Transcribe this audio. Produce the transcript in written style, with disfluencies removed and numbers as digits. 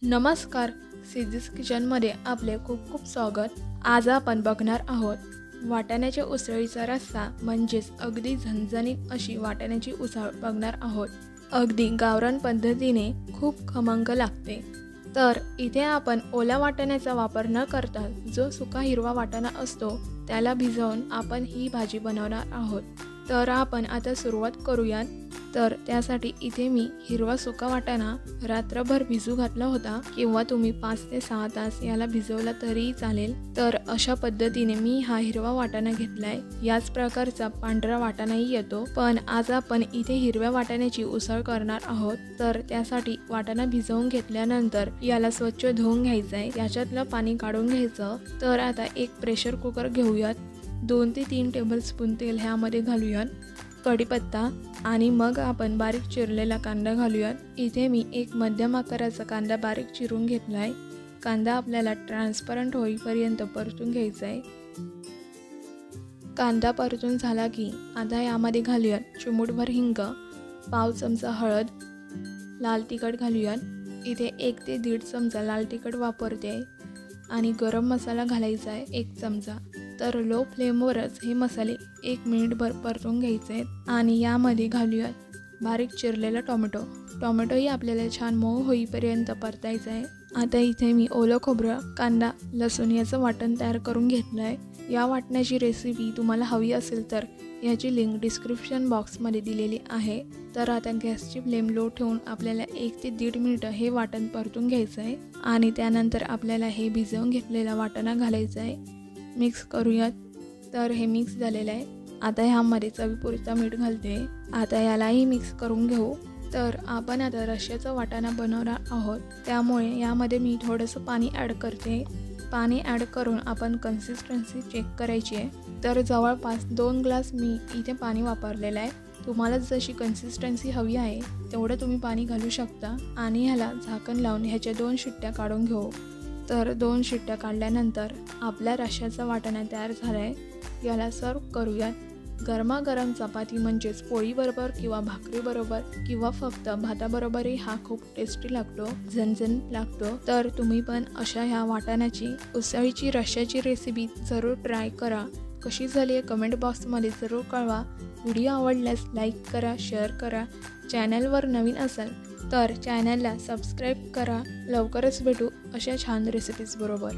नमस्कार, सिद्धीज किचनमध्ये आपले खूप खूप स्वागत। आज आपण बघणार आहोत वाटाण्याच्या उसळीचा रस्सा, म्हणजेच अगदी झणझणीत अशी वाटाण्याची उसळ बघणार आहोत। अगदी गावरान पद्धतीने खूप खमंग लागते। तर इथे आपण ओल्या वाटाण्याचा वापर न करता जो सुका हिरवा वाटाणा असतो त्याला भिजवून आपण ही भाजी बनवणार आहोत। तर आपण आता सुरुवात करूयात। तर त्यासाठी इथे मी हिरवा सुका वाटाणा रात्रभर भिजू घातला होता, किंवा तुम्ही 5 ते 6 तास याला भिजवला तरीही चालेल। तर अशा पद्धतीने मी हा हिरवा वाटाणा घेतलाय। याच प्रकारचा पांढरा वाटाणाही येतो, पण आज आपण इथे हिरव्या वाटाण्याची उसळ करणार आहोत। तर त्यासाठी वाटाणा भिजवून घेतल्यानंतर याला स्वच्छ धुवून घ्यायचंय, याच्यातलं पाणी काढून घ्यायचं। तर आता एक प्रेशर कुकर घेऊयात, 2 ते 3 टेबलस्पून तेल ह्यामध्ये घालूयात, कढीपत्ता, आणि मग आपण बारीक चिरलेला कांदा घालूयात। इथे मी एक मध्यम आकाराचा कांदा बारीक चिरून घेतलाय। कांदा आपल्याला ट्रान्सपरंट होईपर्यंत परतून घ्यायचा आहे। कांदा परतून झाला की आता यामध्ये घालूयात चिमूटभर हिंग, पाव चमचा हळद, लाल तिखट घालूयात। इथे 1 ते 1.5 चमचा लाल तिखट वापरते, आणि गरम मसाला घालायचा आहे 1 चमचा। तर लो फ्लेमवरच हे मसाले 1 मिनिटभर परतून घ्यायचे आहेत। आणि यामध्ये घालूयात बारीक चिरलेला टोमॅटोही आपल्याला छान मऊ होईपर्यंत परतायचं आहे। आता इथे मी ओलं खोबरं, कांदा, लसूण याचं वाटण तयार करून घेतलं आहे। या वाटणाची रेसिपी तुम्हाला हवी असेल तर याची लिंक डिस्क्रिप्शन बॉक्समध्ये दिलेली आहे। तर आता गॅसची फ्लेम लो ठेवून आपल्याला 1 ते 1.5 मिनिटं हे वाटण परतून घ्यायचं आहे, आणि त्यानंतर आपल्याला हे भिजवून घेतलेला वाटाणा घालायचा आहे। मिक्स करूयात। तर हे मिक्स झालेलं आहे। आता ह्यामध्ये चवीपुरता मीठ घालते। आता यालाही मिक्स करून घेऊ। तर आपण आता रश्श्याचा वाटाणा बनवणार आहोत, त्यामुळे यामध्ये मी थोडंसं पाणी ॲड करते। पाणी ॲड करून आपण कन्सिस्टन्सी चेक करायची आहे। तर जवळपास 2 ग्लास मी इथे पाणी वापरलेलं आहे। तुम्हाला जशी कन्सिस्टन्सी हवी आहे तेवढं तुम्ही पाणी घालू शकता, आणि ह्याला झाकण लावून ह्याच्या 2 शिट्ट्या काढून घेऊ। तर 2 शिट्ट्या काढल्यानंतर आपला रश्श्याचा वाटाणा तयार झाला आहे। याला सर्व करूयात। गरमागरम चपाती म्हणजेच पोळीबरोबर किंवा भाकरीबरोबर किंवा फक्त भाताबरोबरही हा खूप टेस्टी लागतो, झणझणीत लागतो। तर तुम्ही पण अशा ह्या वाटाण्याची उसळीची रश्श्याची रेसिपी जरूर ट्राय करा। कशी झाली आहे कमेंट बॉक्समध्ये जरूर कळवा। व्हिडिओ आवडल्यास लाईक करा, शेअर करा। चॅनलवर नवीन असाल तर चॅनलला सबस्क्राईब करा। लवकरच भेटू अशा छान रेसिपीज बरोबर।